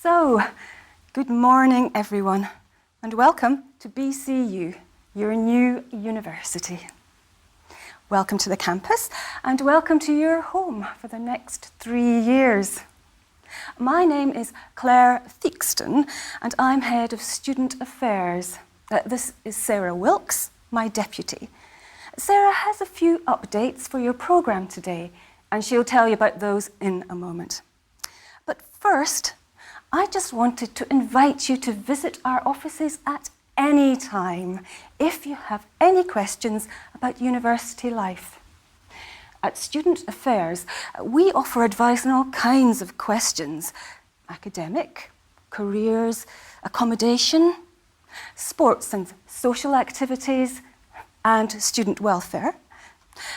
So, good morning everyone, and welcome to BCU, your new university. Welcome to the campus, and welcome to your home for the next 3 years. My name is Claire Theakston, and I'm Head of Student Affairs. This is Sarah Wilkes, my deputy. Sarah has a few updates for your programme today, and she'll tell you about those in a moment. But first, I just wanted to invite you to visit our offices at any time if you have any questions about university life. At Student Affairs, we offer advice on all kinds of questions: academic, careers, accommodation, sports and social activities, and student welfare.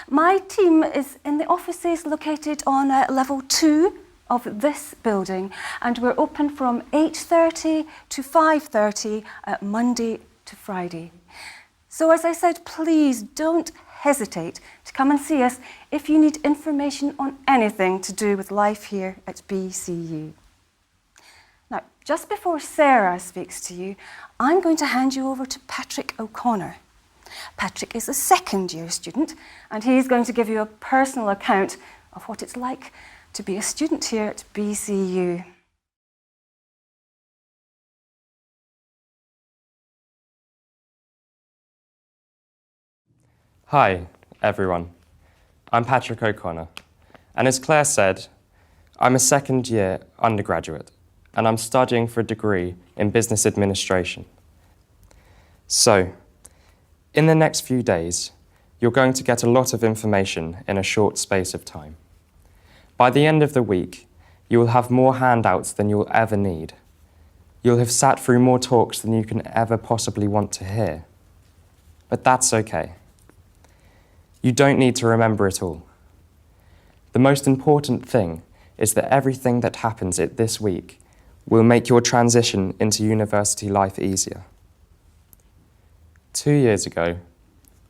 My team is in the offices located on level 2 of this building, and we're open from 8:30 to 5:30 Monday to Friday. So as I said, please don't hesitate to come and see us if you need information on anything to do with life here at BCU. Now, just before Sarah speaks to you, I'm going to hand you over to Patrick O'Connor. Patrick is a second-year student, and he's going to give you a personal account of what it's like to be a student here at BCU. Hi, everyone. I'm Patrick O'Connor, and as Claire said, I'm a second-year undergraduate, and I'm studying for a degree in business administration. So, in the next few days, you're going to get a lot of information in a short space of time. By the end of the week, you will have more handouts than you will ever need. You'll have sat through more talks than you can ever possibly want to hear. But that's okay. You don't need to remember it all. The most important thing is that everything that happens this week will make your transition into university life easier. 2 years ago,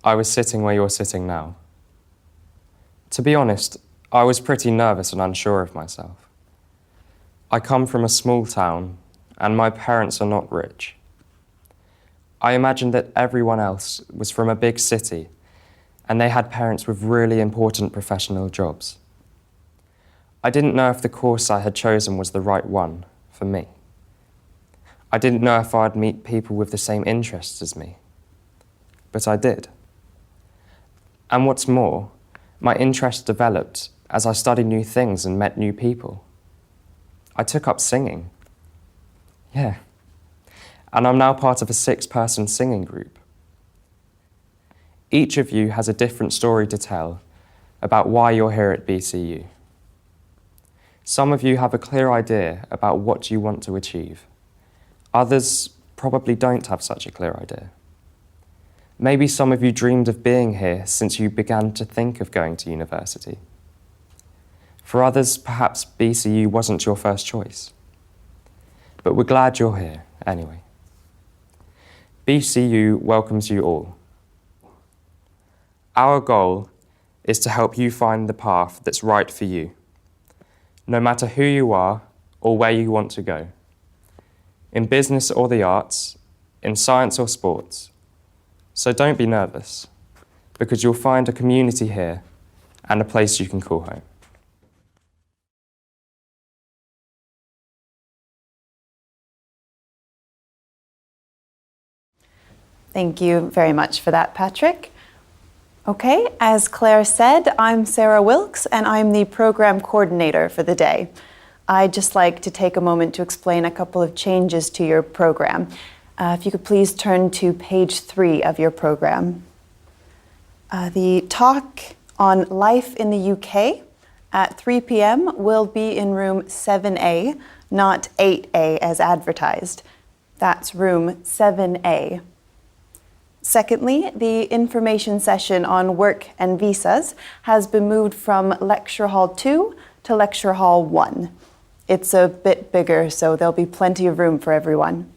I was sitting where you're sitting now. To be honest, I was pretty nervous and unsure of myself. I come from a small town, and my parents are not rich. I imagined that everyone else was from a big city, and they had parents with really important professional jobs. I didn't know if the course I had chosen was the right one for me. I didn't know if I'd meet people with the same interests as me. But I did. And what's more, my interests developed as I studied new things and met new people. I took up singing. Yeah. And I'm now part of a 6-person singing group. Each of you has a different story to tell about why you're here at BCU. Some of you have a clear idea about what you want to achieve. Others probably don't have such a clear idea. Maybe some of you dreamed of being here since you began to think of going to university. For others, perhaps BCU wasn't your first choice. But we're glad you're here anyway. BCU welcomes you all. Our goal is to help you find the path that's right for you, no matter who you are or where you want to go. In business or the arts, in science or sports. So don't be nervous, because you'll find a community here and a place you can call home. Thank you very much for that, Patrick. Okay, as Claire said, I'm Sarah Wilkes, and I'm the program coordinator for the day. I'd just like to take a moment to explain a couple of changes to your program. If you could please turn to page 3 of your program. The talk on life in the UK at 3 p.m. will be in room 7A, not 8A as advertised. That's room 7A. Secondly, the information session on work and visas has been moved from Lecture Hall 2 to Lecture Hall 1. It's a bit bigger, so there'll be plenty of room for everyone.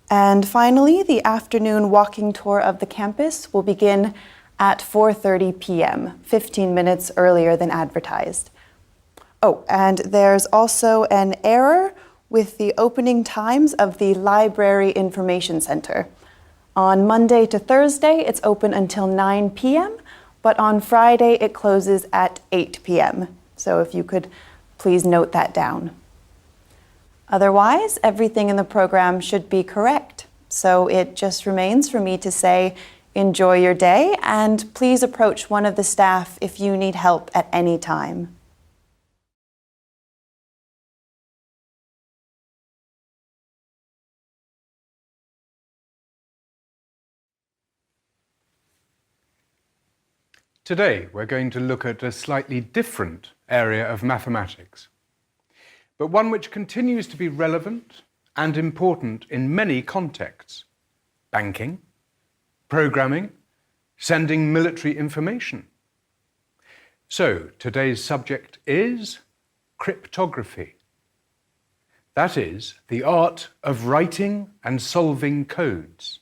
And finally, the afternoon walking tour of the campus will begin at 4:30 p.m., 15 minutes earlier than advertised. Oh, and there's also an error with the opening times of the Library Information Center. On Monday to Thursday, it's open until 9 p.m., but on Friday, it closes at 8 p.m. So if you could please note that down. Otherwise, everything in the program should be correct. So it just remains for me to say, enjoy your day, and please approach one of the staff if you need help at any time. Today, we're going to look at a slightly different area of mathematics, but one which continues to be relevant and important in many contexts: banking, programming, sending military information. So, today's subject is cryptography. That is, the art of writing and solving codes.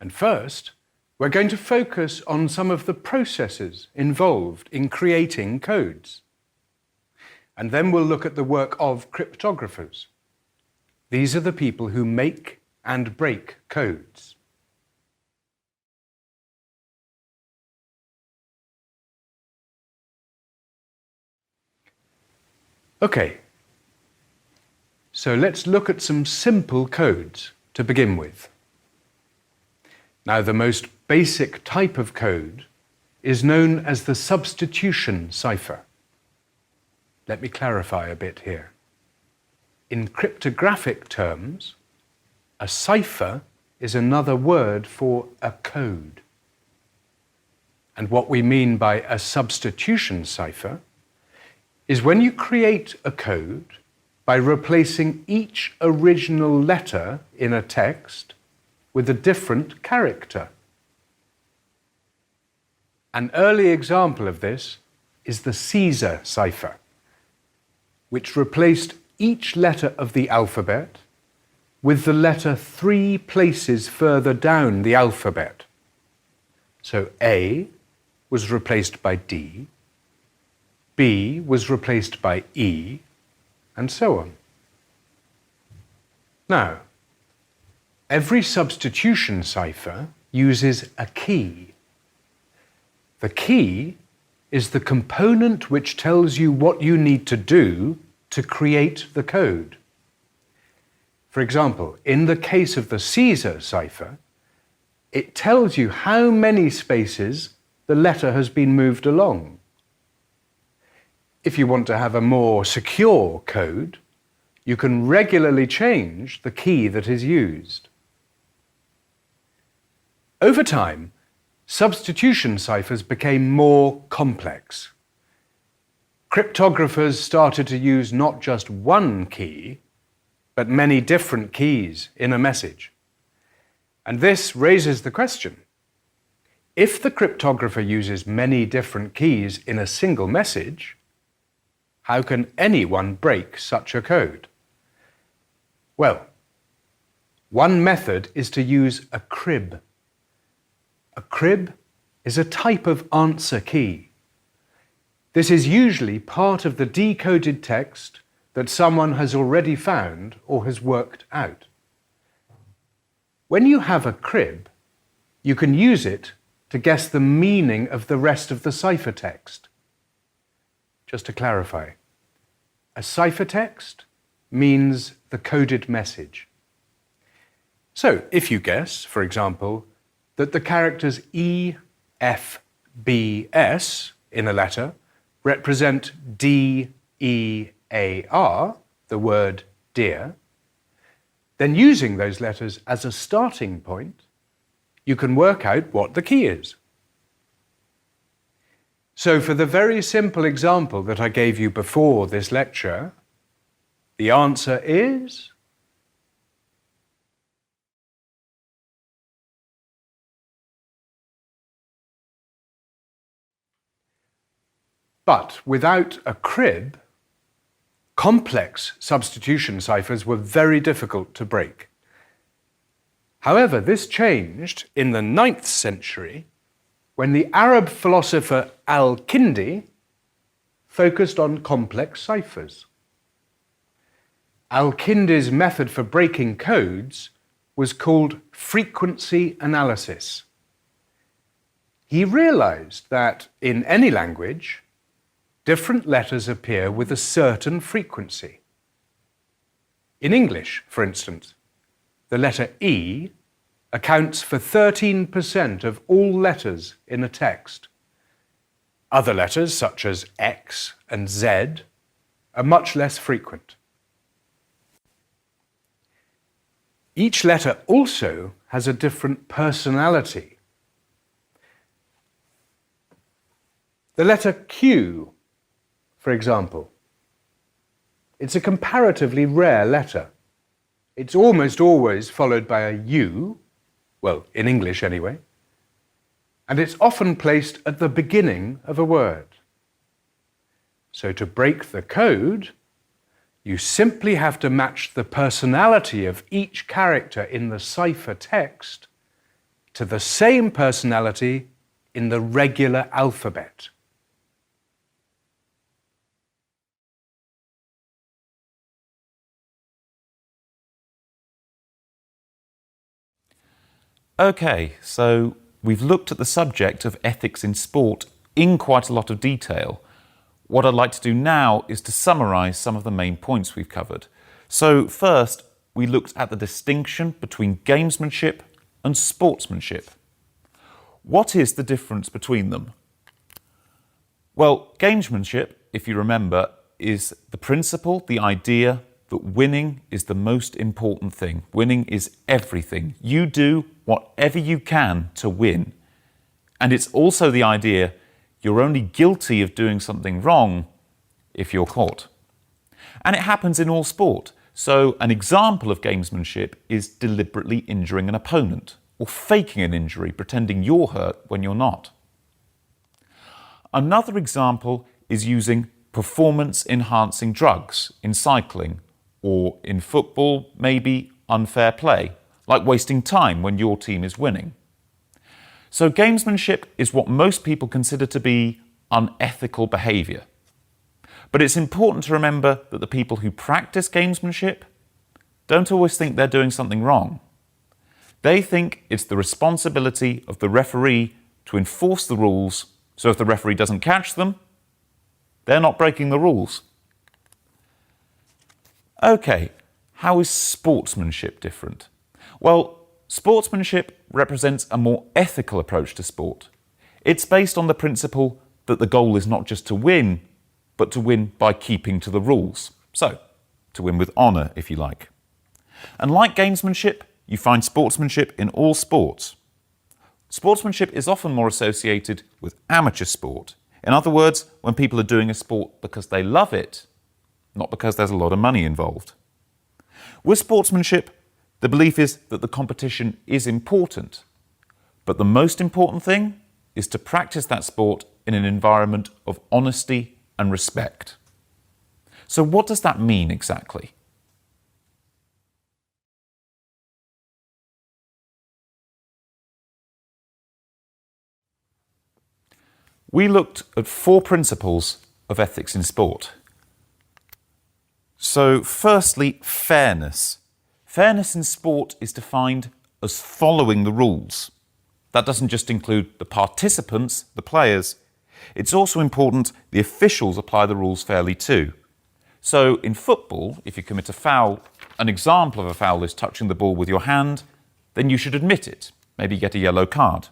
And first, we're going to focus on some of the processes involved in creating codes. And then we'll look at the work of cryptographers. These are the people who make and break codes. Okay, so let's look at some simple codes to begin with. Now, the most basic type of code is known as the substitution cipher. Let me clarify a bit here. In cryptographic terms, a cipher is another word for a code. And what we mean by a substitution cipher is when you create a code by replacing each original letter in a text with a different character. An early example of this is the Caesar cipher, which replaced each letter of the alphabet with the letter 3 places further down the alphabet. So A was replaced by D, B was replaced by E, and so on. Now, every substitution cipher uses a key. The key is the component which tells you what you need to do to create the code. For example, in the case of the Caesar cipher, it tells you how many spaces the letter has been moved along. If you want to have a more secure code, you can regularly change the key that is used. Over time, substitution ciphers became more complex. Cryptographers started to use not just one key, but many different keys in a message. And this raises the question: if the cryptographer uses many different keys in a single message, how can anyone break such a code? Well, one method is to use a crib. A crib is a type of answer key. This is usually part of the decoded text that someone has already found or has worked out. When you have a crib, you can use it to guess the meaning of the rest of the ciphertext. Just to clarify, a ciphertext means the coded message. So, if you guess, for example, that the characters E, F, B, S in a letter represent D, E, A, R, the word dear, then using those letters as a starting point, you can work out what the key is. So for the very simple example that I gave you before this lecture, the answer is but without a crib, complex substitution ciphers were very difficult to break. However, this changed in the 9th century when the Arab philosopher Al-Kindi focused on complex ciphers. Al-Kindi's method for breaking codes was called frequency analysis. He realized that in any language, different letters appear with a certain frequency. In English, for instance, the letter E accounts for 13% of all letters in a text. Other letters, such as X and Z, are much less frequent. Each letter also has a different personality. The letter Q, for example, it's a comparatively rare letter. It's almost always followed by a U, well, in English anyway, and it's often placed at the beginning of a word. So to break the code, you simply have to match the personality of each character in the cipher text to the same personality in the regular alphabet. Okay, so we've looked at the subject of ethics in sport in quite a lot of detail. What I'd like to do now is to summarise some of the main points we've covered. So first, we looked at the distinction between gamesmanship and sportsmanship. What is the difference between them? Well, gamesmanship, if you remember, is the principle, the idea that winning is the most important thing. Winning is everything. You do whatever you can to win. And it's also the idea you're only guilty of doing something wrong if you're caught. And it happens in all sport. So an example of gamesmanship is deliberately injuring an opponent or faking an injury, pretending you're hurt when you're not. Another example is using performance-enhancing drugs in cycling, or in football, maybe unfair play, like wasting time when your team is winning. So gamesmanship is what most people consider to be unethical behaviour. But it's important to remember that the people who practice gamesmanship don't always think they're doing something wrong. They think it's the responsibility of the referee to enforce the rules, so if the referee doesn't catch them, they're not breaking the rules. Okay, how is sportsmanship different? Well, sportsmanship represents a more ethical approach to sport. It's based on the principle that the goal is not just to win, but to win by keeping to the rules. So, to win with honour, if you like. And like gamesmanship, you find sportsmanship in all sports. Sportsmanship is often more associated with amateur sport. In other words, when people are doing a sport because they love it, not because there's a lot of money involved. With sportsmanship, the belief is that the competition is important, but the most important thing is to practice that sport in an environment of honesty and respect. So what does that mean exactly? We looked at 4 principles of ethics in sport. So firstly, fairness. Fairness in sport is defined as following the rules. That doesn't just include the participants, the players. It's also important the officials apply the rules fairly too. So in football, if you commit a foul, an example of a foul is touching the ball with your hand, then you should admit it, maybe get a yellow card.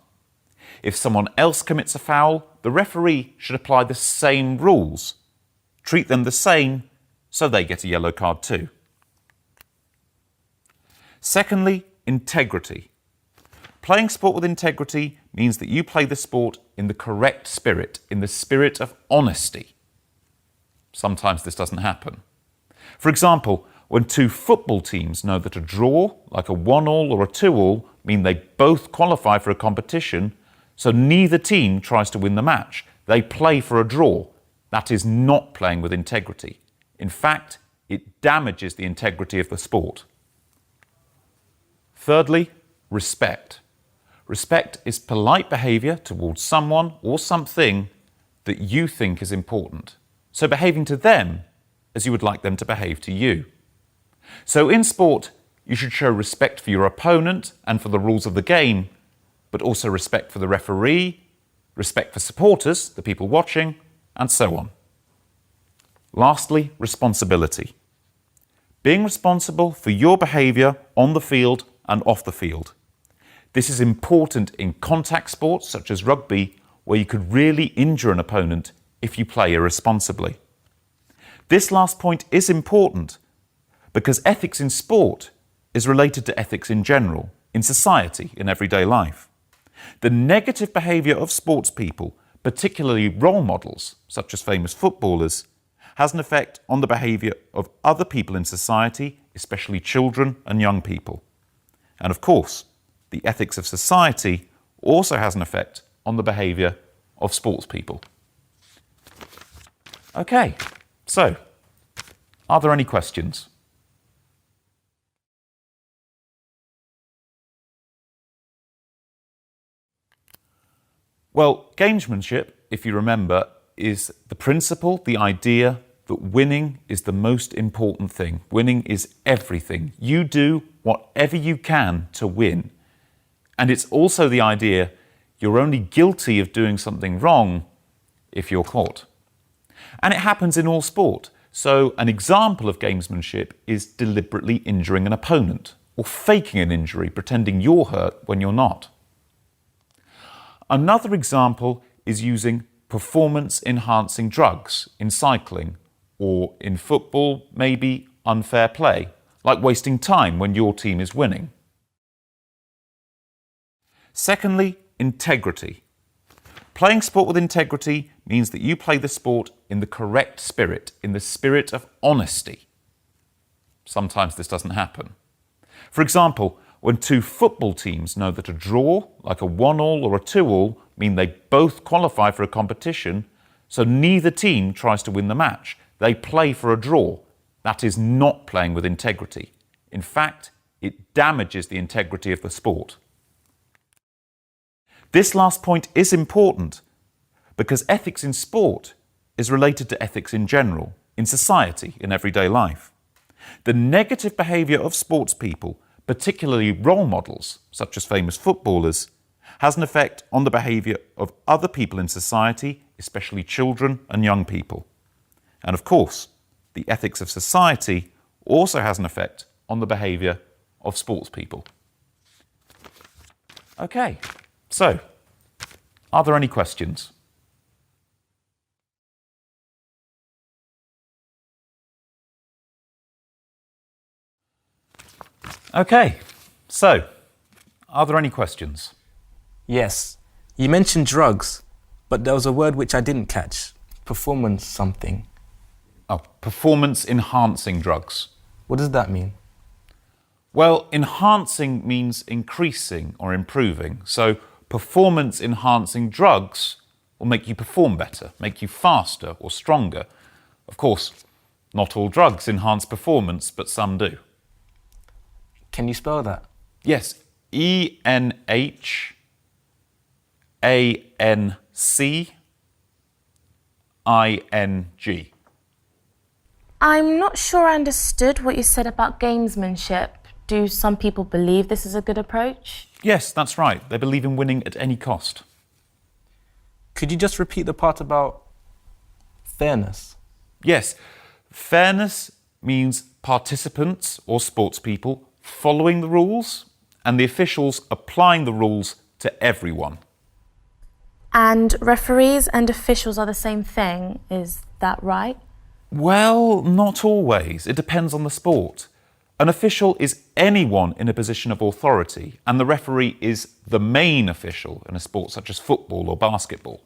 If someone else commits a foul, the referee should apply the same rules. Treat them the same, so they get a yellow card too. Secondly, integrity. Playing sport with integrity means that you play the sport in the correct spirit, in the spirit of honesty. Sometimes this doesn't happen. For example, when 2 football teams know that a draw, like a 1-1 or a 2-2, mean they both qualify for a competition, so neither team tries to win the match. They play for a draw. That is not playing with integrity. In fact, it damages the integrity of the sport. Thirdly, respect. Respect is polite behaviour towards someone or something that you think is important. So behaving to them as you would like them to behave to you. So in sport, you should show respect for your opponent and for the rules of the game, but also respect for the referee, respect for supporters, the people watching, and so on. Lastly, responsibility. Being responsible for your behaviour on the field and off the field. This is important in contact sports such as rugby, where you could really injure an opponent if you play irresponsibly. This last point is important because ethics in sport is related to ethics in general, in society, in everyday life. The negative behaviour of sports people, particularly role models, such as famous footballers, has an effect on the behaviour of other people in society, especially children and young people. And of course, the ethics of society also has an effect on the behaviour of sports people. Okay, so, are there any questions? Well, gamesmanship, if you remember, is the principle, the idea that winning is the most important thing. Winning is everything. You do whatever you can to win. And it's also the idea you're only guilty of doing something wrong if you're caught. And it happens in all sport. So an example of gamesmanship is deliberately injuring an opponent or faking an injury, pretending you're hurt when you're not. Another example is using performance-enhancing drugs in cycling, or in football, maybe unfair play, like wasting time when your team is winning. Secondly, integrity. Playing sport with integrity means that you play the sport in the correct spirit, in the spirit of honesty. Sometimes this doesn't happen. For example, when two football teams know that a draw, like a 1-1 or a 2-2, mean they both qualify for a competition, so neither team tries to win the match. They play for a draw. That is not playing with integrity. In fact, it damages the integrity of the sport. This last point is important because ethics in sport is related to ethics in general, in society, in everyday life. The negative behaviour of sports people, particularly role models, such as famous footballers, has an effect on the behaviour of other people in society, especially children and young people. And of course, the ethics of society also has an effect on the behaviour of sports people. Okay, so, are there any questions? Okay, so, are there any questions? Yes. You mentioned drugs, but there was a word which I didn't catch. Performance something. Oh, performance-enhancing drugs. What does that mean? Well, enhancing means increasing or improving. So performance-enhancing drugs will make you perform better, make you faster or stronger. Of course, not all drugs enhance performance, but some do. Can you spell that? Yes, ENHANCING. I'm not sure I understood what you said about gamesmanship. Do some people believe this is a good approach? Yes, that's right. They believe in winning at any cost. Could you just repeat the part about fairness? Yes, fairness means participants or sports people following the rules and the officials applying the rules to everyone. And referees and officials are the same thing, is that right? Well, not always. It depends on the sport. An official is anyone in a position of authority, and the referee is the main official in a sport such as football or basketball.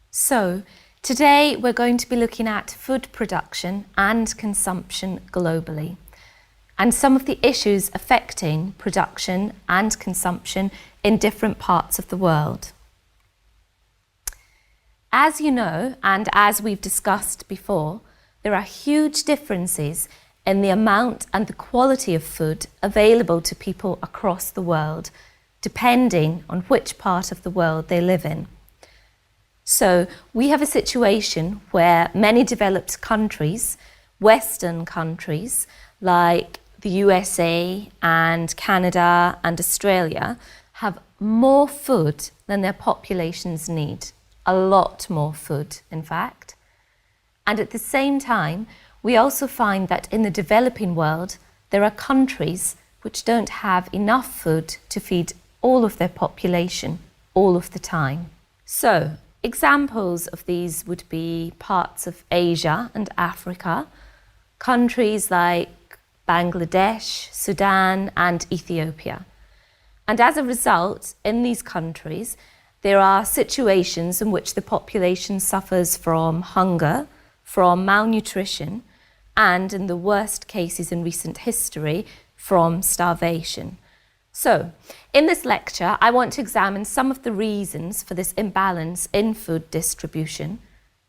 So, today we're going to be looking at food production and consumption globally, and some of the issues affecting production and consumption in different parts of the world. As you know, and as we've discussed before, there are huge differences in the amount and the quality of food available to people across the world, depending on which part of the world they live in. So we have a situation where many developed countries, Western countries like the USA and Canada and Australia, have more food than their populations need. A lot more food, in fact. And at the same time, we also find that in the developing world, there are countries which don't have enough food to feed all of their population all of the time. So, examples of these would be parts of Asia and Africa, countries like Bangladesh, Sudan, and Ethiopia. And as a result, in these countries, there are situations in which the population suffers from hunger, from malnutrition, and in the worst cases in recent history, from starvation. So, in this lecture, I want to examine some of the reasons for this imbalance in food distribution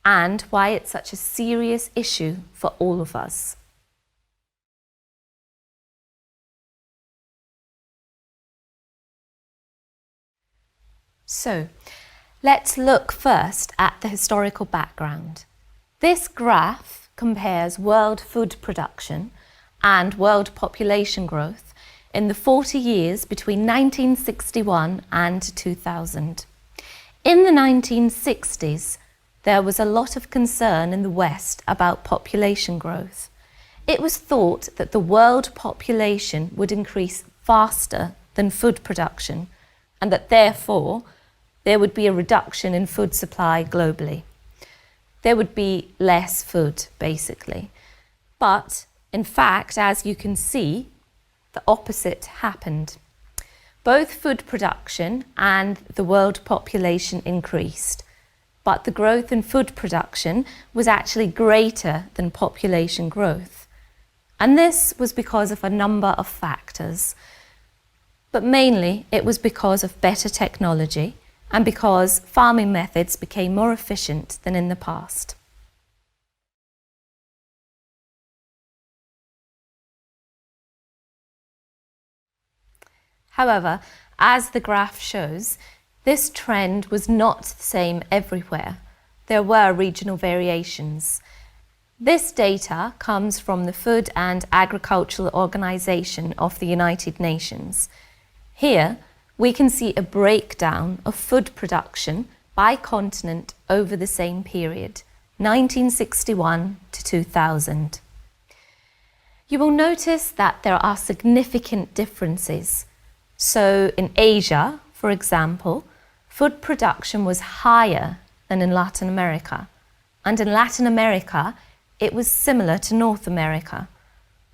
and why it's such a serious issue for all of us. So, let's look first at the historical background. This graph compares world food production and world population growth in the 40 years between 1961 and 2000. In the 1960s, there was a lot of concern in the West about population growth. It was thought that the world population would increase faster than food production, and that therefore there would be a reduction in food supply globally. There would be less food, basically. But in fact, as you can see, the opposite happened. Both food production and the world population increased, but the growth in food production was actually greater than population growth. And this was because of a number of factors. But mainly it was because of better technology and because farming methods became more efficient than in the past. However, as the graph shows, this trend was not the same everywhere. There were regional variations. This data comes from the Food and Agricultural Organization of the United Nations. Here, we can see a breakdown of food production by continent over the same period, 1961 to 2000. You will notice that there are significant differences. So in Asia, for example, food production was higher than in Latin America. And in Latin America, it was similar to North America.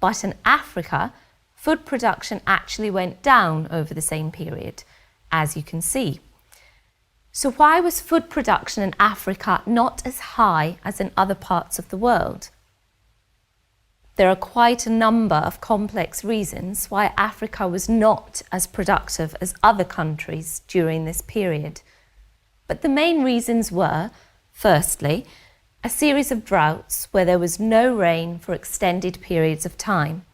But in Africa, food production actually went down over the same period, as you can see. So why was food production in Africa not as high as in other parts of the world? There are quite a number of complex reasons why Africa was not as productive as other countries during this period. But the main reasons were, firstly, a series of droughts where there was no rain for extended periods of time.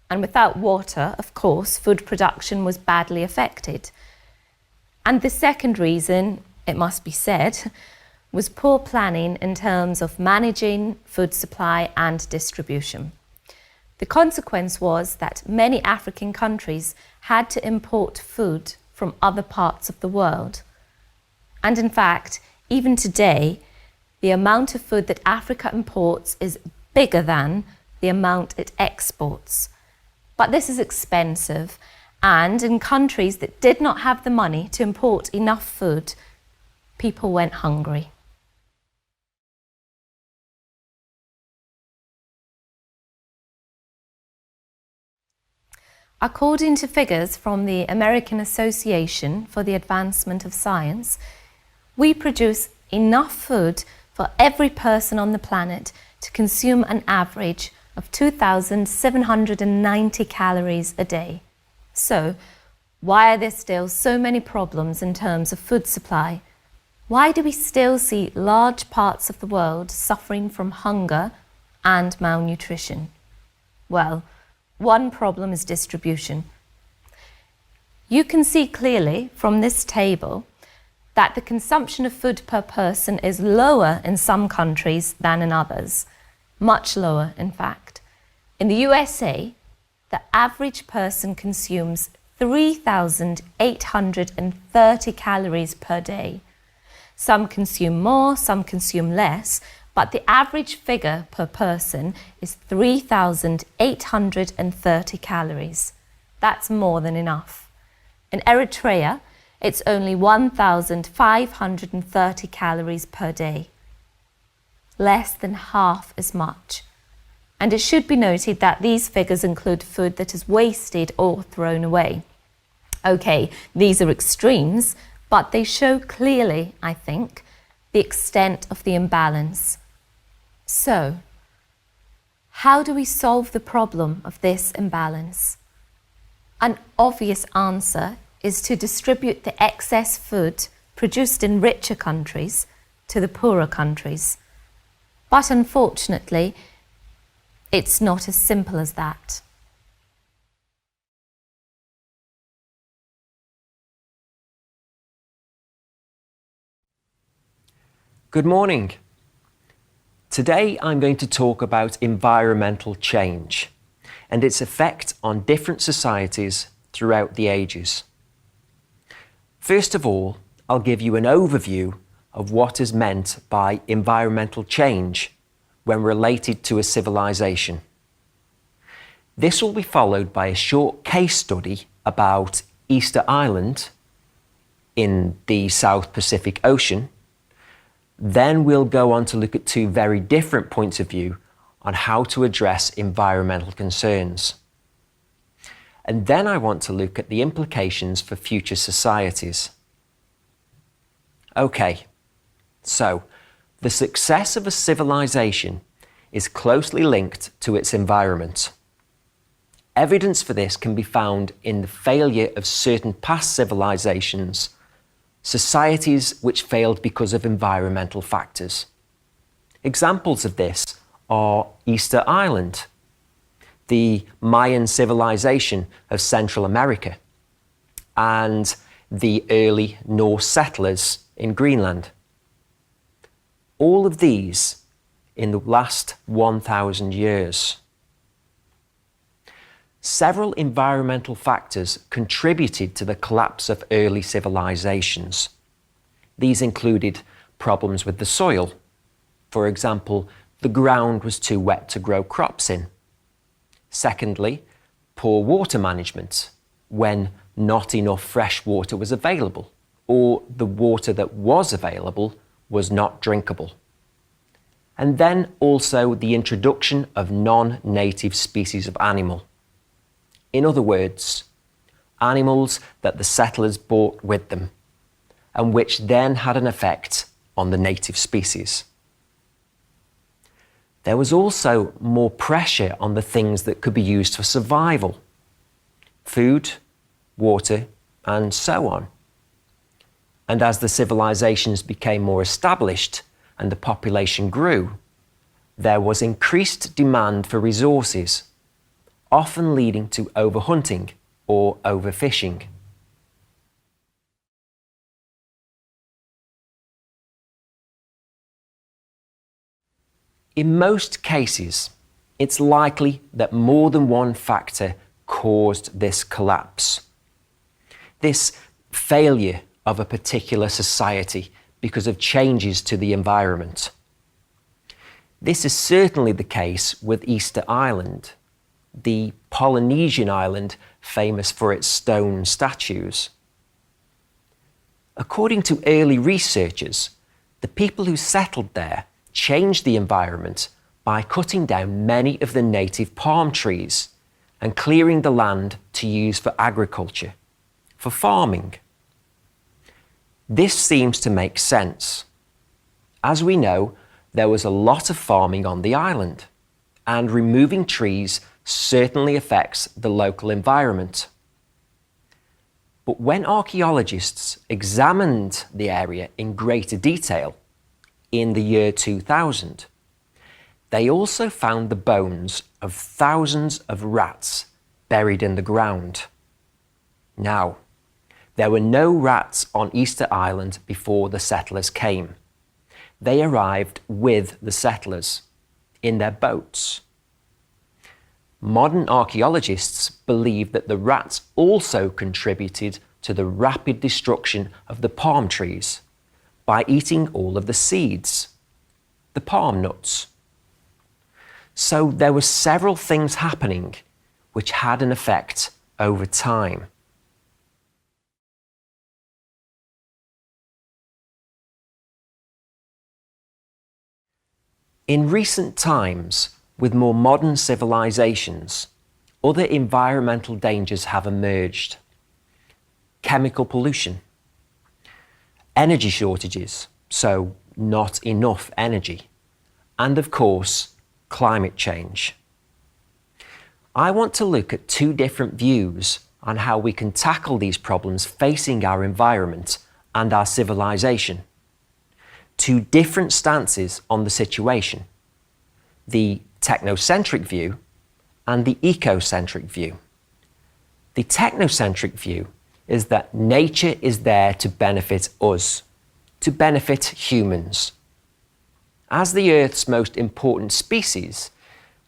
And without water, of course, food production was badly affected. And the second reason, it must be said, was poor planning in terms of managing food supply and distribution. The consequence was that many African countries had to import food from other parts of the world. And in fact, even today, the amount of food that Africa imports is bigger than the amount it exports. But this is expensive, and in countries that did not have the money to import enough food, people went hungry. According to figures from the American Association for the Advancement of Science, we produce enough food for every person on the planet to consume an average of 2,790 calories a day. So, why are there still so many problems in terms of food supply? Why do we still see large parts of the world suffering from hunger and malnutrition? Well, one problem is distribution. You can see clearly from this table that the consumption of food per person is lower in some countries than in others, much lower in fact. In the USA, the average person consumes 3,830 calories per day. Some consume more, some consume less, but the average figure per person is 3,830 calories. That's more than enough. In Eritrea, it's only 1,530 calories per day. Less than half as much. And it should be noted that these figures include food that is wasted or thrown away. Okay, these are extremes, but they show clearly, I think, the extent of the imbalance. So, how do we solve the problem of this imbalance? An obvious answer is to distribute the excess food produced in richer countries to the poorer countries. But unfortunately, it's not as simple as that. Good morning. Today I'm going to talk about environmental change and its effect on different societies throughout the ages. First of all, I'll give you an overview of what is meant by environmental change when related to a civilization. This will be followed by a short case study about Easter Island in the South Pacific Ocean. Then we'll go on to look at two very different points of view on how to address environmental concerns. And then I want to look at the implications for future societies. Okay, so the success of a civilization is closely linked to its environment. Evidence for this can be found in the failure of certain past civilizations, societies which failed because of environmental factors. Examples of this are Easter Island, the Mayan civilization of Central America, and the early Norse settlers in Greenland. All of these in the last 1,000 years. Several environmental factors contributed to the collapse of early civilizations. These included problems with the soil. For example, the ground was too wet to grow crops in. Secondly, poor water management, when not enough fresh water was available, or the water that was available was not drinkable. And then also the introduction of non-native species of animal. In other words, animals that the settlers brought with them, and which then had an effect on the native species. There was also more pressure on the things that could be used for survival: food, water, and so on. And as the civilizations became more established and the population grew, there was increased demand for resources, often leading to overhunting or overfishing. In most cases, it's likely that more than one factor caused this collapse. This failure of a particular society because of changes to the environment. This is certainly the case with Easter Island, the Polynesian island famous for its stone statues. According to early researchers, the people who settled there changed the environment by cutting down many of the native palm trees and clearing the land to use for agriculture, for farming. This seems to make sense. As we know, there was a lot of farming on the island, and removing trees certainly affects the local environment. But when archaeologists examined the area in greater detail in the year 2000, they also found the bones of thousands of rats buried in the ground. Now, There were no rats on Easter Island before the settlers came. They arrived with the settlers in their boats. Modern archaeologists believe that the rats also contributed to the rapid destruction of the palm trees by eating all of the seeds, the palm nuts. So there were several things happening which had an effect over time. In recent times, with more modern civilizations, other environmental dangers have emerged. Chemical pollution, energy shortages, so not enough energy, and of course, climate change. I want to look at two different views on how we can tackle these problems facing our environment and our civilization. Two different stances on the situation: the technocentric view and the ecocentric view. The technocentric view is that nature is there to benefit us, to benefit humans. As the Earth's most important species,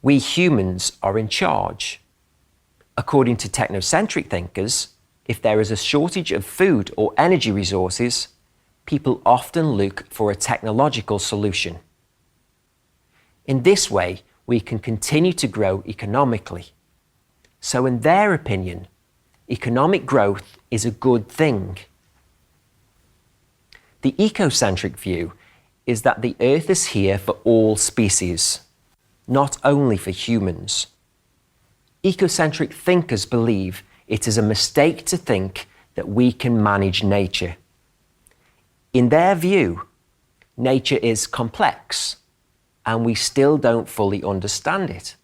we humans are in charge. According to technocentric thinkers, if there is a shortage of food or energy resources, people often look for a technological solution. In this way, we can continue to grow economically. So in their opinion, economic growth is a good thing. The ecocentric view is that the Earth is here for all species, not only for humans. Ecocentric thinkers believe it is a mistake to think that we can manage nature. In their view, nature is complex, and we still don't fully understand it.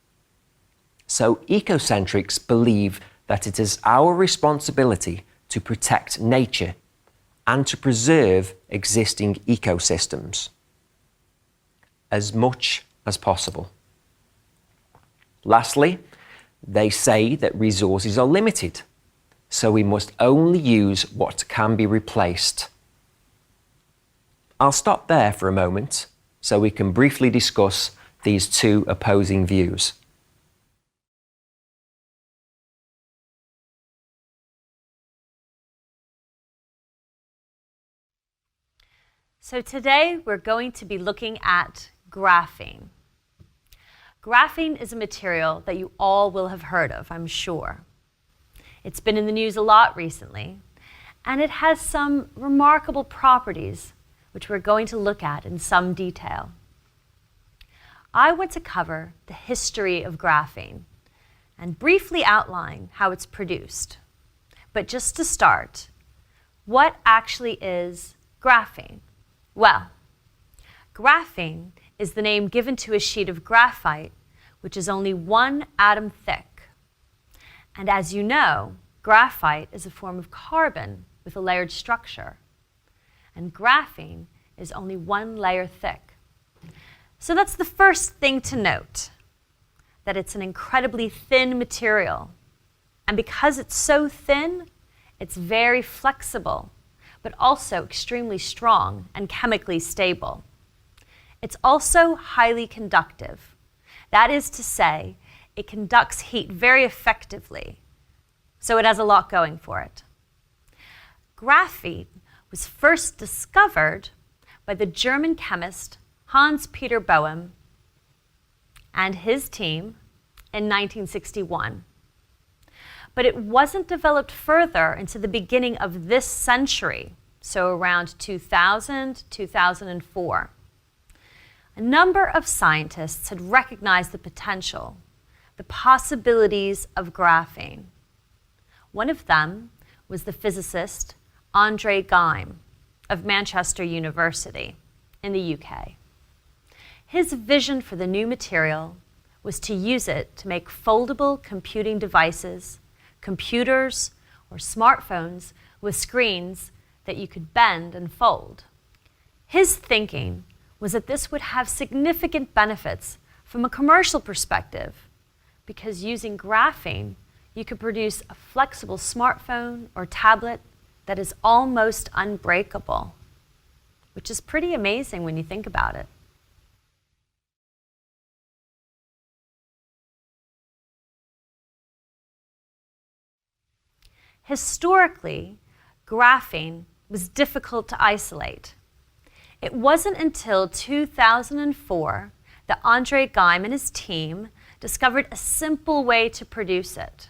So ecocentrics believe that it is our responsibility to protect nature and to preserve existing ecosystems as much as possible. Lastly, they say that resources are limited, so we must only use what can be replaced. I'll stop there for a moment so we can briefly discuss these two opposing views. So today we're going to be looking at graphene. Graphene is a material that you all will have heard of, I'm sure. It's been in the news a lot recently, and it has some remarkable properties which we're going to look at in some detail. I want to cover the history of graphene and briefly outline how it's produced. But just to start, what actually is graphene? Well, graphene is the name given to a sheet of graphite which is only one atom thick. And as you know, graphite is a form of carbon with a layered structure. And graphene is only one layer thick. So that's the first thing to note, that it's an incredibly thin material. And because it's so thin, it's very flexible, but also extremely strong and chemically stable. It's also highly conductive. That is to say, it conducts heat very effectively, so it has a lot going for it. Graphene was first discovered by the German chemist Hans Peter Boehm and his team in 1961. But it wasn't developed further into the beginning of this century, so around 2000, 2004. A number of scientists had recognized the potential, the possibilities of graphene. One of them was the physicist Andre Geim of Manchester University in the UK. His vision for the new material was to use it to make foldable computing devices, computers, or smartphones with screens that you could bend and fold. His thinking was that this would have significant benefits from a commercial perspective, because using graphene, you could produce a flexible smartphone or tablet that is almost unbreakable, which is pretty amazing when you think about it. Historically, graphene was difficult to isolate. It wasn't until 2004 that Andre Geim and his team discovered a simple way to produce it.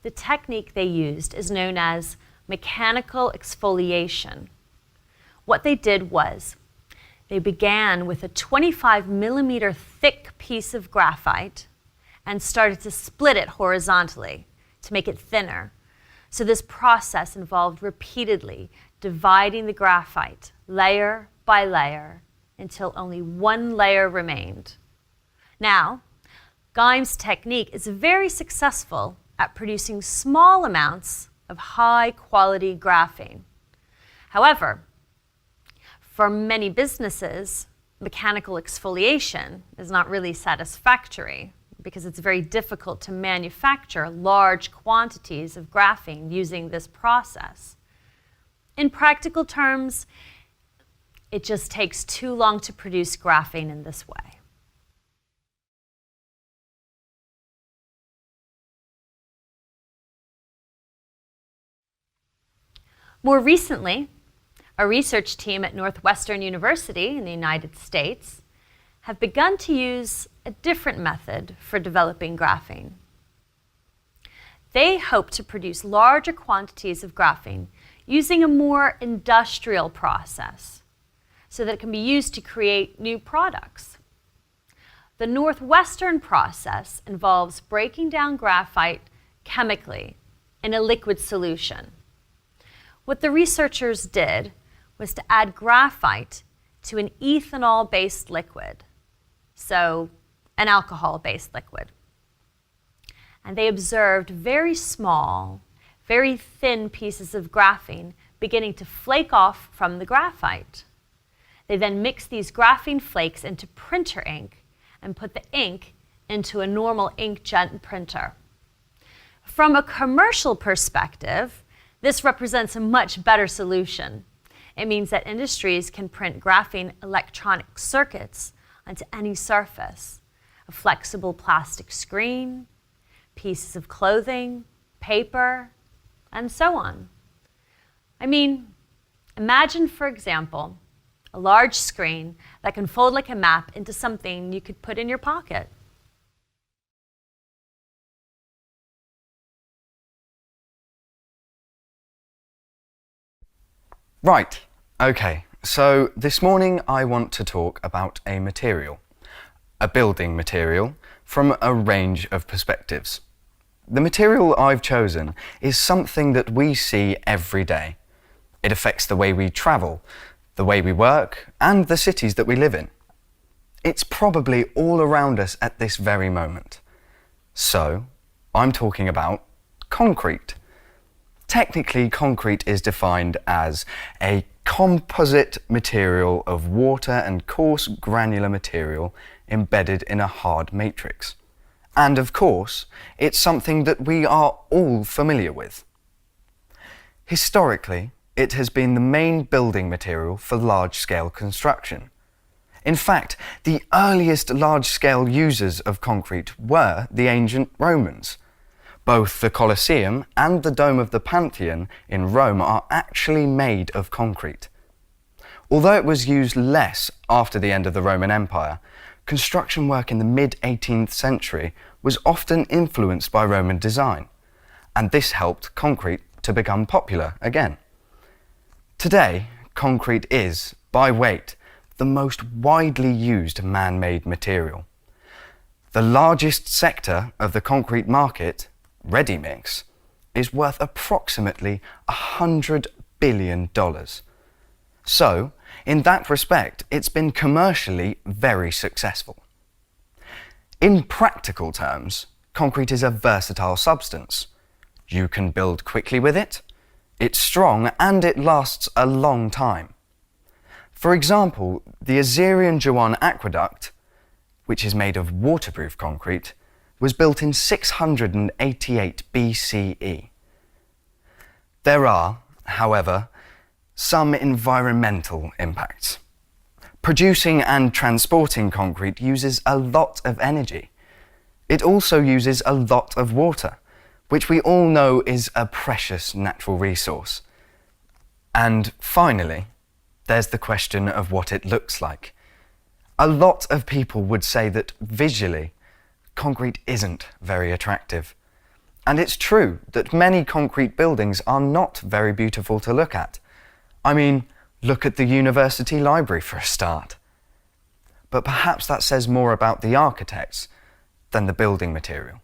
The technique they used is known as mechanical exfoliation. What they did was they began with a 25 millimeter thick piece of graphite and started to split it horizontally to make it thinner. So this process involved repeatedly dividing the graphite layer by layer until only one layer remained. Now, Geim's technique is very successful at producing small amounts of high-quality graphene. However, for many businesses, mechanical exfoliation is not really satisfactory because it's very difficult to manufacture large quantities of graphene using this process. In practical terms, it just takes too long to produce graphene in this way. More recently, a research team at Northwestern University in the United States have begun to use a different method for developing graphene. They hope to produce larger quantities of graphene using a more industrial process so that it can be used to create new products. The Northwestern process involves breaking down graphite chemically in a liquid solution. What the researchers did was to add graphite to an ethanol-based liquid, so an alcohol-based liquid. And they observed very small, very thin pieces of graphene beginning to flake off from the graphite. They then mixed these graphene flakes into printer ink and put the ink into a normal inkjet printer. From a commercial perspective, this represents a much better solution. It means that industries can print graphene electronic circuits onto any surface, a flexible plastic screen, pieces of clothing, paper, and so on. I mean, imagine, for example, a large screen that can fold like a map into something you could put in your pocket. Right, okay, so this morning I want to talk about a material, a building material, from a range of perspectives. The material I've chosen is something that we see every day. It affects the way we travel, the way we work, and the cities that we live in. It's probably all around us at this very moment. So, I'm talking about concrete. Technically, concrete is defined as a composite material of water and coarse granular material embedded in a hard matrix. And of course, it's something that we are all familiar with. Historically, it has been the main building material for large-scale construction. In fact, the earliest large-scale users of concrete were the ancient Romans. Both the Colosseum and the Dome of the Pantheon in Rome are actually made of concrete. Although it was used less after the end of the Roman Empire, construction work in the mid-18th century was often influenced by Roman design, and this helped concrete to become popular again. Today, concrete is, by weight, the most widely used man-made material. The largest sector of the concrete market, ready-mix, is worth approximately $100 billion. So, in that respect, it's been commercially very successful. In practical terms, concrete is a versatile substance. You can build quickly with it, it's strong, and it lasts a long time. For example, the Assyrian Jawan Aqueduct, which is made of waterproof concrete, was built in 688 BCE. There are, However, some environmental impacts. Producing and transporting concrete uses a lot of energy. It also uses a lot of water, which we all know is a precious natural resource. And finally, there's the question of what it looks like. A lot of people would say that visually, concrete isn't very attractive. And it's true that many concrete buildings are not very beautiful to look at. I mean, look at the university library for a start. But perhaps that says more about the architects than the building material.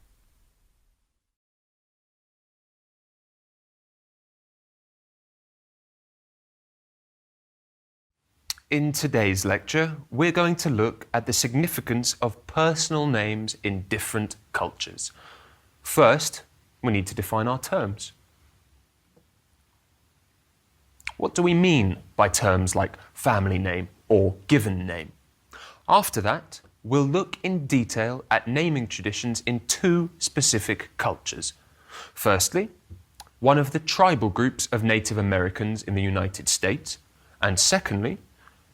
In today's lecture, we're going to look at the significance of personal names in different cultures. First, we need to define our terms. What do we mean by terms like family name or given name? After that, we'll look in detail at naming traditions in two specific cultures. Firstly, one of the tribal groups of Native Americans in the United States, and secondly,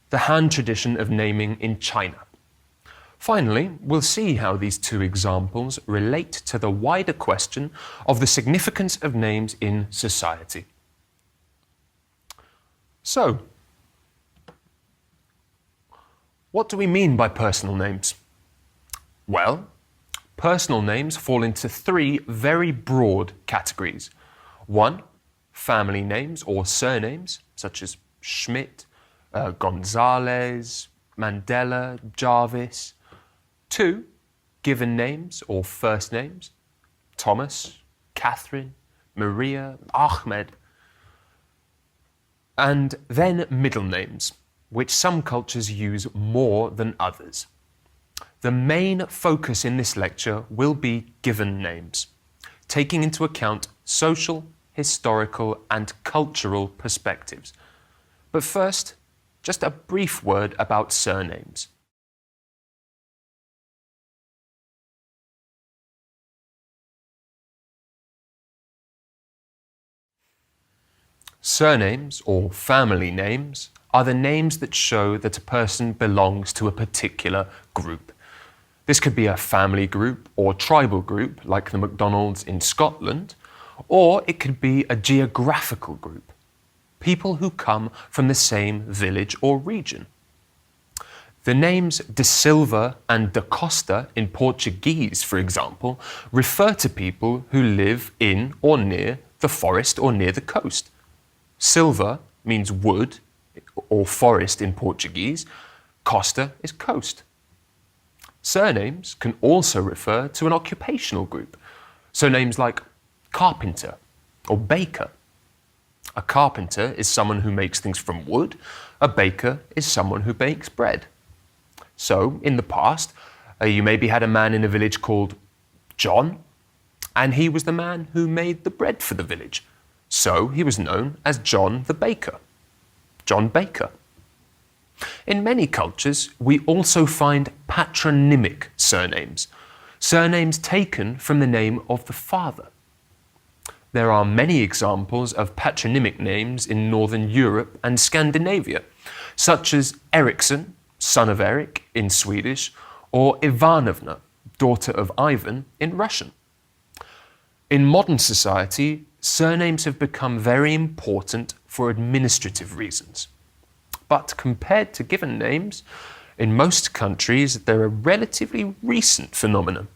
the Han tradition of naming in China. Finally, we'll see how these two examples relate to the wider question of the significance of names in society. So, what do we mean by personal names? Well, personal names fall into three very broad categories. One, family names or surnames, such as Schmidt, Gonzalez, Mandela, Jarvis. Two, given names or first names, Thomas, Catherine, Maria, Ahmed. And then middle names, which some cultures use more than others. The main focus in this lecture will be given names, taking into account social, historical, and cultural perspectives. But first, just a brief word about surnames. Surnames, or family names, are the names that show that a person belongs to a particular group. This could be a family group or tribal group, like the MacDonalds in Scotland, or it could be a geographical group, people who come from the same village or region. The names de Silva and da Costa in Portuguese, for example, refer to people who live in or near the forest or near the coast. Silva means wood or forest in Portuguese. Costa is coast. Surnames can also refer to an occupational group. So names like carpenter or baker. A carpenter is someone who makes things from wood. A baker is someone who bakes bread. So, in the past, you maybe had a man in a village called John, and he was the man who made the bread for the village. So, he was known as John the Baker. John Baker. In many cultures, we also find patronymic surnames, surnames taken from the name of the father. There are many examples of patronymic names in Northern Europe and Scandinavia, such as Eriksson, son of Eric in Swedish, or Ivanovna, daughter of Ivan in Russian. In modern society, surnames have become very important for administrative reasons. But compared to given names, in most countries, they're a relatively recent phenomenon.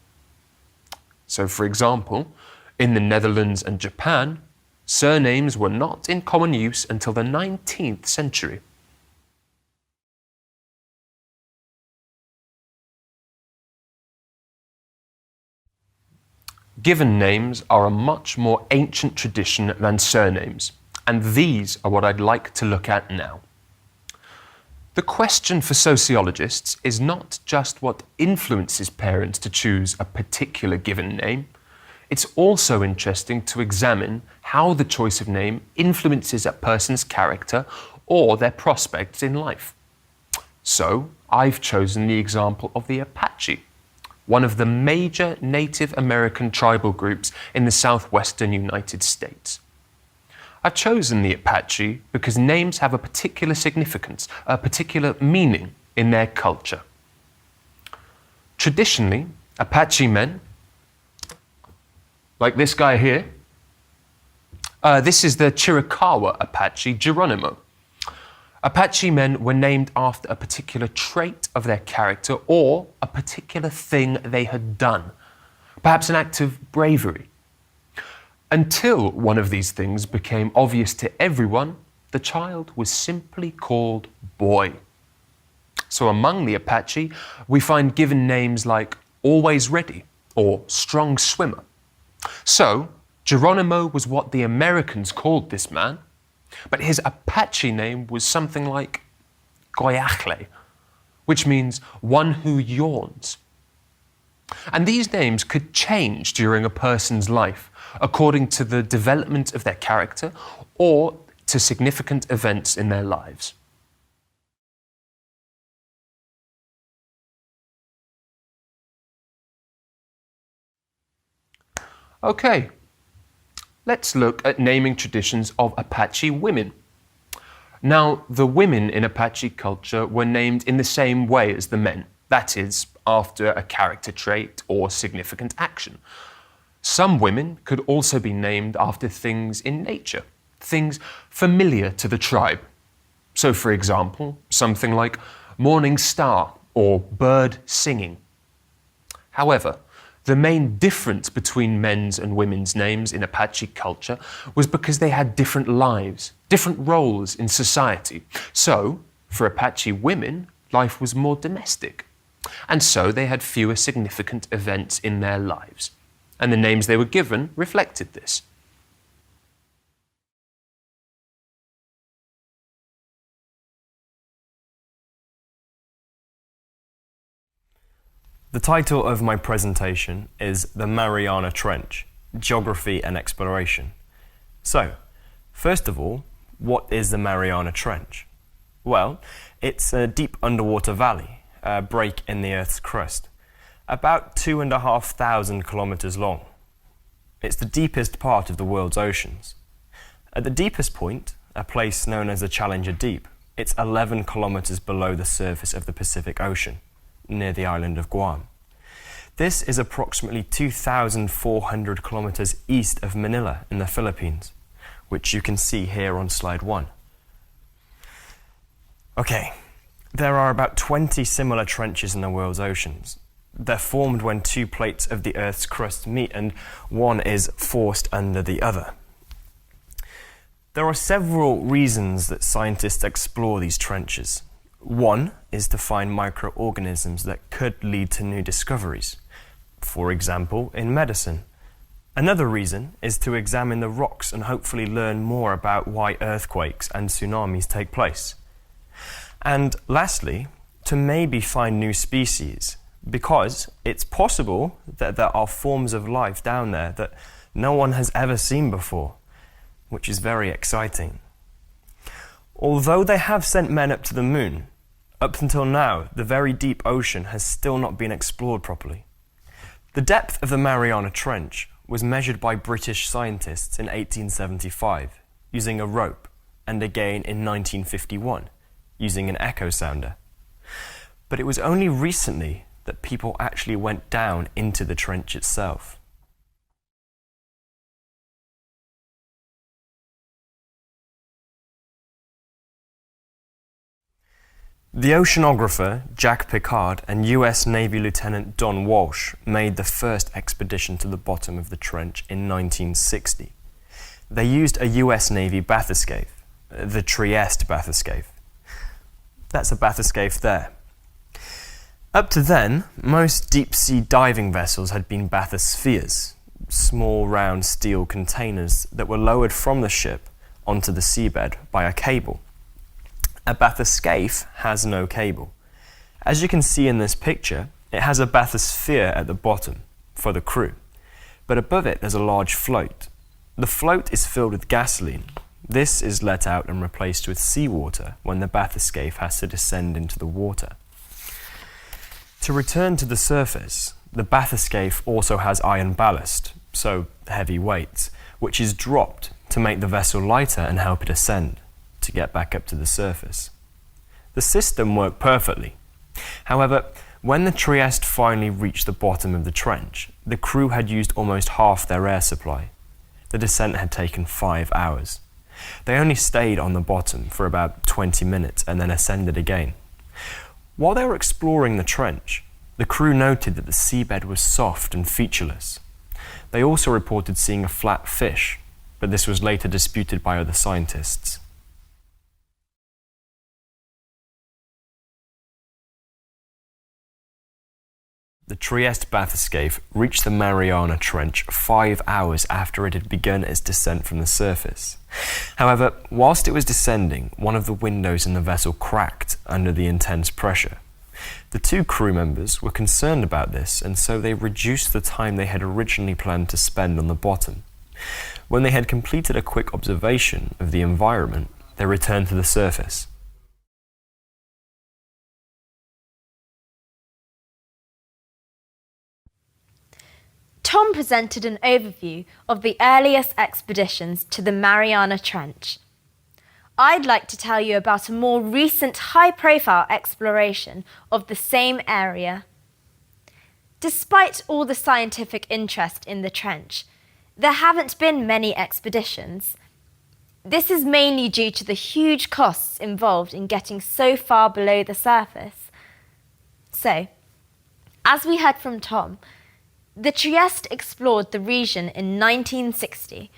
So, for example, in the Netherlands and Japan, surnames were not in common use until the 19th century. Given names are a much more ancient tradition than surnames, and these are what I'd like to look at now. The question for sociologists is not just what influences parents to choose a particular given name. It's also interesting to examine how the choice of name influences a person's character or their prospects in life. So, I've chosen the example of the Apache, one of the major Native American tribal groups in the southwestern United States. I've chosen the Apache because names have a particular significance, a particular meaning in their culture. Traditionally, Apache men, like this guy here, this is the Chiricahua Apache Geronimo. Apache men were named after a particular trait of their character or a particular thing they had done, perhaps an act of bravery. Until one of these things became obvious to everyone, the child was simply called Boy. So among the Apache, we find given names like Always Ready or Strong Swimmer. So Geronimo was what the Americans called this man, but his Apache name was something like Goyachle, which means one who yawns. And these names could change during a person's life according to the development of their character or to significant events in their lives. Okay, let's look at naming traditions of Apache women. Now, the women in Apache culture were named in the same way as the men, that is, after a character trait or significant action. Some women could also be named after things in nature, things familiar to the tribe. So, for example, something like morning star or bird singing. However, the main difference between men's and women's names in Apache culture was because they had different lives, different roles in society. So, for Apache women, life was more domestic. And so they had fewer significant events in their lives. And the names they were given reflected this. The title of my presentation is The Mariana Trench, Geography and Exploration. So, first of all, what is the Mariana Trench? Well, it's a deep underwater valley, a break in the Earth's crust, about 2,500 kilometers long. It's the deepest part of the world's oceans. At the deepest point, a place known as the Challenger Deep, it's 11 kilometers below the surface of the Pacific Ocean, near the island of Guam. This is approximately 2,400 kilometers east of Manila in the Philippines, which you can see here on slide 1. Okay, there are about 20 similar trenches in the world's oceans. They're formed when two plates of the Earth's crust meet and one is forced under the other. There are several reasons that scientists explore these trenches. One is to find microorganisms that could lead to new discoveries, for example, in medicine. Another reason is to examine the rocks and hopefully learn more about why earthquakes and tsunamis take place. And lastly, to maybe find new species, because it's possible that there are forms of life down there that no one has ever seen before, which is very exciting. Although they have sent men up to the moon, up until now, the very deep ocean has still not been explored properly. The depth of the Mariana Trench was measured by British scientists in 1875 using a rope, and again in 1951 using an echo sounder. But it was only recently that people actually went down into the trench itself. The oceanographer Jack Pickard and US Navy Lieutenant Don Walsh made the first expedition to the bottom of the trench in 1960. They used a US Navy bathyscaphe, the Trieste bathyscaphe. That's a bathyscaphe there. Up to then, most deep-sea diving vessels had been bathyspheres, small round steel containers that were lowered from the ship onto the seabed by a cable. A bathyscaphe has no cable. As you can see in this picture, it has a bathysphere at the bottom for the crew, but above it there's a large float. The float is filled with gasoline. This is let out and replaced with seawater when the bathyscaphe has to descend into the water. To return to the surface, the bathyscaphe also has iron ballast, so heavy weights, which is dropped to to make the vessel lighter and help it ascend to get back up to the surface. The system worked perfectly. However, when the Trieste finally reached the bottom of the trench, the crew had used almost half their air supply. The descent had taken 5 hours. They only stayed on the bottom for about 20 minutes and then ascended again. While they were exploring the trench, the crew noted that the seabed was soft and featureless. They also reported seeing a flat fish, but this was later disputed by other scientists. The Trieste bathyscaphe reached the Mariana Trench 5 hours after it had begun its descent from the surface. However, whilst it was descending, one of the windows in the vessel cracked under the intense pressure. The 2 crew members were concerned about this, and so they reduced the time they had originally planned to spend on the bottom. When they had completed a quick observation of the environment, they returned to the surface. Tom presented an overview of the earliest expeditions to the Mariana Trench. I'd like to tell you about a more recent high-profile exploration of the same area. Despite all the scientific interest in the trench, there haven't been many expeditions. This is mainly due to the huge costs involved in getting so far below the surface. So, as we heard from Tom, the Trieste explored the region in 1960.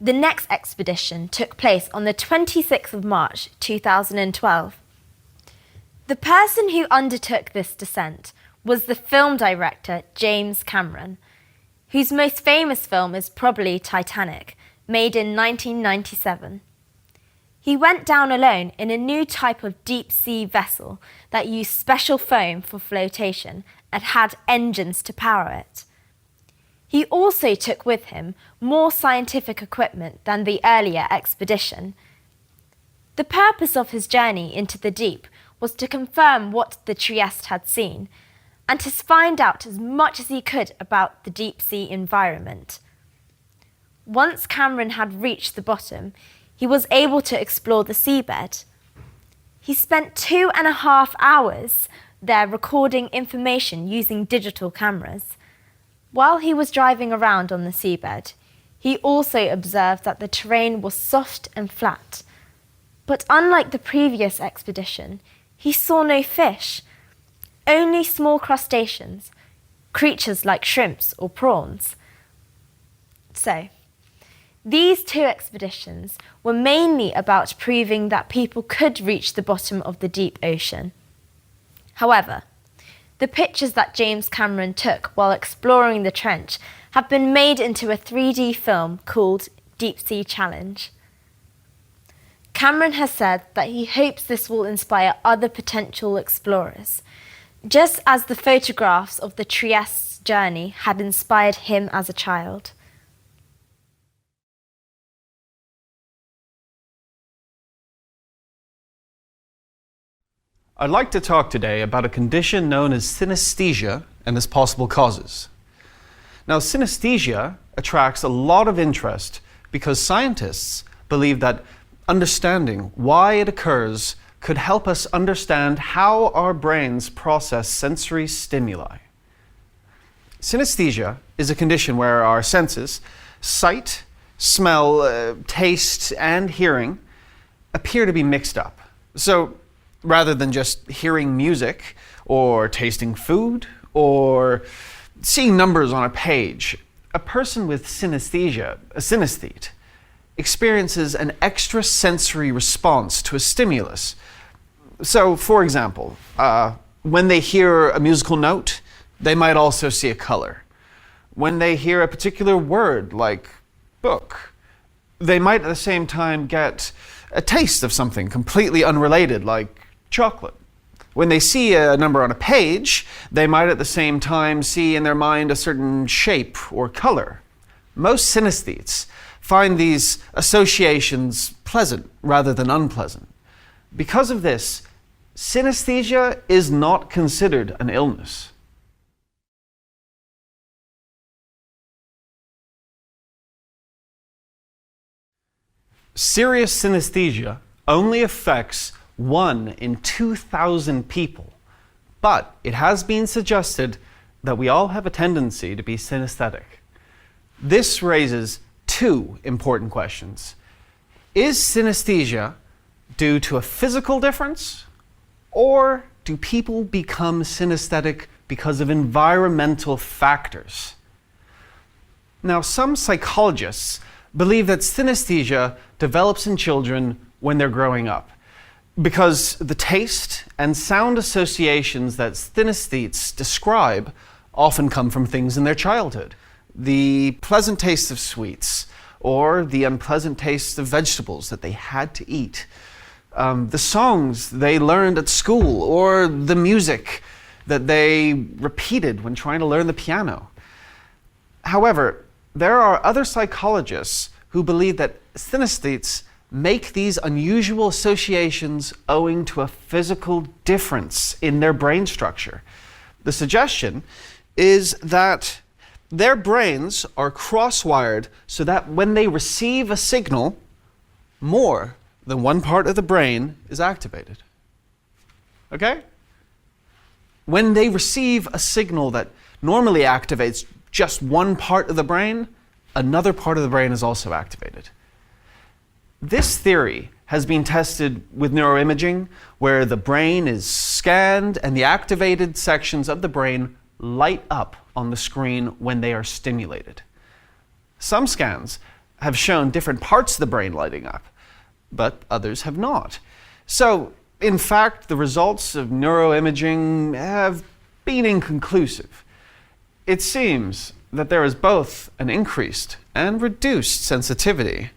The next expedition took place on the 26th of March 2012. The person who undertook this descent was the film director James Cameron, whose most famous film is probably Titanic, made in 1997. He went down alone in a new type of deep-sea vessel that used special foam for flotation and had engines to power it. He also took with him more scientific equipment than the earlier expedition. The purpose of his journey into the deep was to confirm what the Trieste had seen and to find out as much as he could about the deep-sea environment. Once Cameron had reached the bottom, he was able to explore the seabed. He spent 2.5 hours there recording information using digital cameras. While he was driving around on the seabed, he also observed that the terrain was soft and flat. But unlike the previous expedition, he saw no fish, only small crustaceans, creatures like shrimps or prawns. So, these 2 expeditions were mainly about proving that people could reach the bottom of the deep ocean. However, the pictures that James Cameron took while exploring the trench have been made into a 3D film called Deep Sea Challenge. Cameron has said that he hopes this will inspire other potential explorers, just as the photographs of the Trieste's journey had inspired him as a child. I'd like to talk today about a condition known as synesthesia and its possible causes. Now, synesthesia attracts a lot of interest because scientists believe that understanding why it occurs could help us understand how our brains process sensory stimuli. Synesthesia is a condition where our senses, sight, smell, taste, and hearing, appear to be mixed up. So, rather than just hearing music, or tasting food, or seeing numbers on a page, a person with synesthesia, a synesthete, experiences an extrasensory response to a stimulus. So, for example, when they hear a musical note, they might also see a color. When they hear a particular word, like book, they might at the same time get a taste of something completely unrelated, like chocolate. When they see a number on a page, they might at the same time see in their mind a certain shape or color. Most synesthetes find these associations pleasant rather than unpleasant. Because of this, synesthesia is not considered an illness. serious synesthesia only affects 1 in 2,000 people, but it has been suggested that we all have a tendency to be synesthetic. This raises 2 important questions. Is synesthesia due to a physical difference, or do people become synesthetic because of environmental factors? Now, some psychologists believe that synesthesia develops in children when they're growing up, because the taste and sound associations that synesthetes describe often come from things in their childhood. The pleasant taste of sweets, or the unpleasant taste of vegetables that they had to eat. The songs they learned at school, or the music that they repeated when trying to learn the piano. However, there are other psychologists who believe that synesthetes make these unusual associations owing to a physical difference in their brain structure. The suggestion is that their brains are cross-wired so that when they receive a signal, more than one part of the brain is activated. Okay? When they receive a signal that normally activates just one part of the brain, another part of the brain is also activated. This theory has been tested with neuroimaging, where the brain is scanned and the activated sections of the brain light up on the screen when they are stimulated. Some scans have shown different parts of the brain lighting up, but others have not. So, in fact, the results of neuroimaging have been inconclusive. It seems that there is both an increased and reduced sensitivity.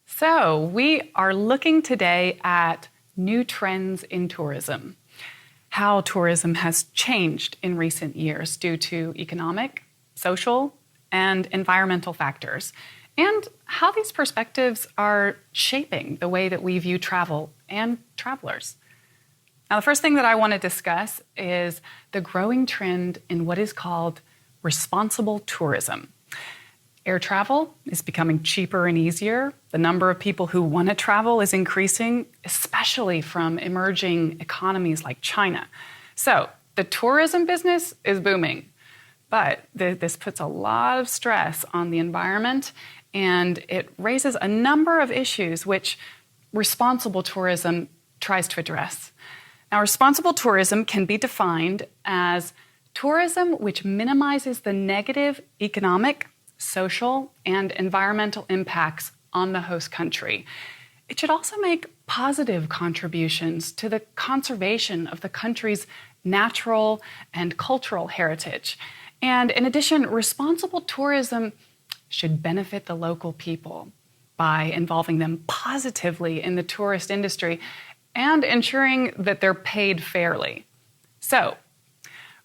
So, we are looking today at new trends in tourism, how tourism has changed in recent years due to economic, social, and environmental factors, and how these perspectives are shaping the way that we view travel and travelers. Now, the first thing that I want to discuss is the growing trend in what is called responsible tourism. Air travel is becoming cheaper and easier. The number of people who want to travel is increasing, especially from emerging economies like China. So the tourism business is booming, but this puts a lot of stress on the environment, and it raises a number of issues which responsible tourism tries to address. Now, responsible tourism can be defined as tourism which minimizes the negative economic, social, and environmental impacts on the host country. It should also make positive contributions to the conservation of the country's natural and cultural heritage. And in addition, responsible tourism should benefit the local people by involving them positively in the tourist industry and ensuring that they're paid fairly. So,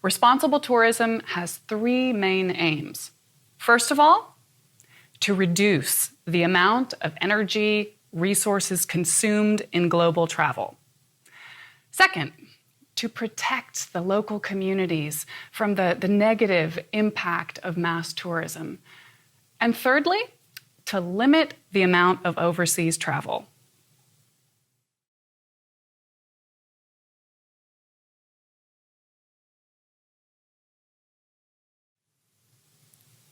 responsible tourism has 3 main aims. First of all, to reduce the amount of energy, resources consumed in global travel. Second, to protect the local communities from the negative impact of mass tourism. And thirdly, to limit the amount of overseas travel.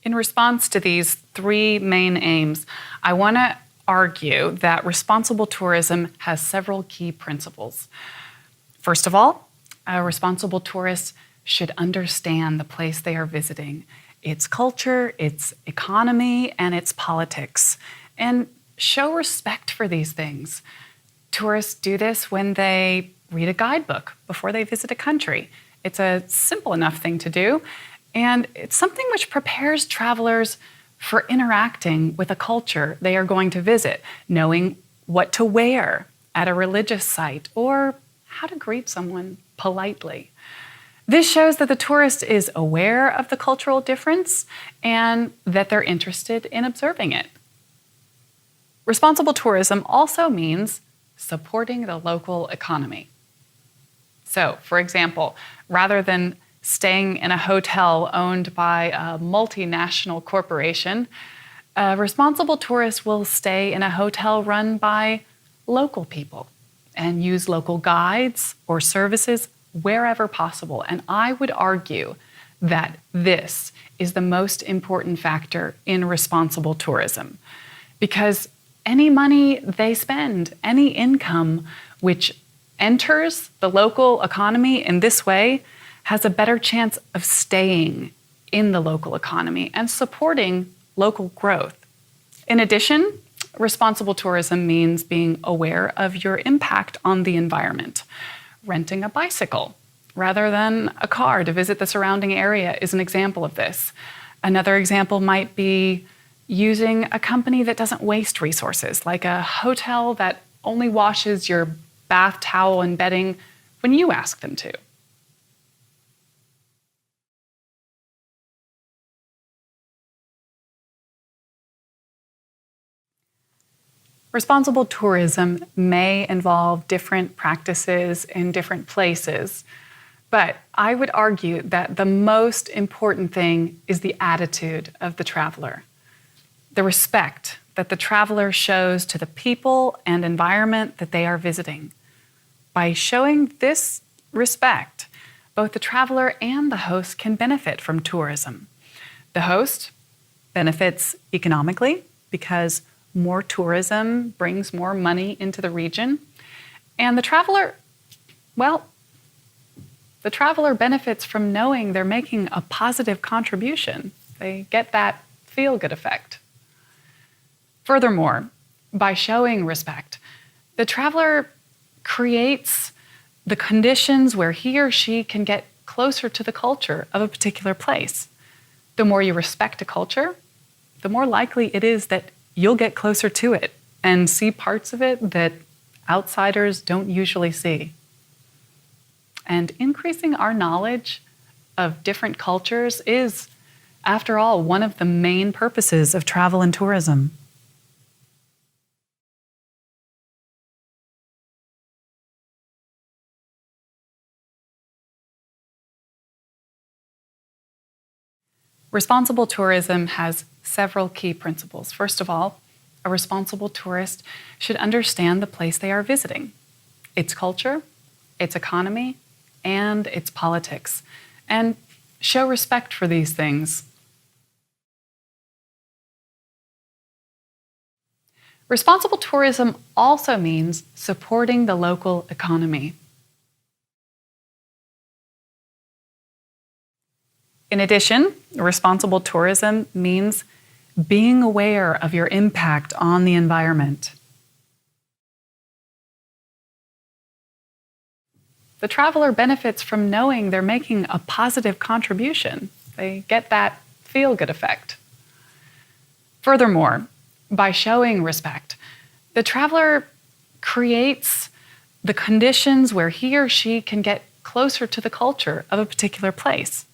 In response to these 3 main aims, I want to argue that responsible tourism has several key principles. First of all, a responsible tourist should understand the place they are visiting, its culture, its economy, and its politics, and show respect for these things. Tourists do this when they read a guidebook before they visit a country. It's a simple enough thing to do, and it's something which prepares travelers for interacting with a culture they are going to visit, knowing what to wear at a religious site or how to greet someone politely. This shows that the tourist is aware of the cultural difference and that they're interested in observing it. Responsible tourism also means supporting the local economy. So, for example, rather than staying in a hotel owned by a multinational corporation, a responsible tourist will stay in a hotel run by local people and use local guides or services wherever possible. And I would argue that this is the most important factor in responsible tourism, because any money they spend, any income which enters the local economy in this way has a better chance of staying in the local economy and supporting local growth. In addition, responsible tourism means being aware of your impact on the environment. Renting a bicycle rather than a car to visit the surrounding area is an example of this. Another example might be using a company that doesn't waste resources, like a hotel that only washes your bath towel and bedding when you ask them to. Responsible tourism may involve different practices in different places, but I would argue that the most important thing is the attitude of the traveler, the respect that the traveler shows to the people and environment that they are visiting. By showing this respect, both the traveler and the host can benefit from tourism. The host benefits economically because more tourism brings more money into the region. And the traveler, well, the traveler benefits from knowing they're making a positive contribution. They get that feel-good effect. Furthermore, by showing respect, the traveler creates the conditions where he or she can get closer to the culture of a particular place. The more you respect a culture, the more likely it is that you'll get closer to it and see parts of it that outsiders don't usually see. And increasing our knowledge of different cultures is, after all, one of the main purposes of travel and tourism. The more you respect a culture, the more likely it is that you'll get closer to it and see parts of it that outsiders don't usually see. And increasing our knowledge of different cultures is, after all, one of the main purposes of travel and tourism. Responsible tourism has several key principles. First of all, a responsible tourist should understand the place they are visiting, its culture, its economy, and its politics, and show respect for these things. Responsible tourism also means supporting the local economy. In addition, responsible tourism means being aware of your impact on the environment. The traveler benefits from knowing they're making a positive contribution. They get that feel-good effect. Furthermore, by showing respect, the traveler creates the conditions where he or she can get closer to the culture of a particular place.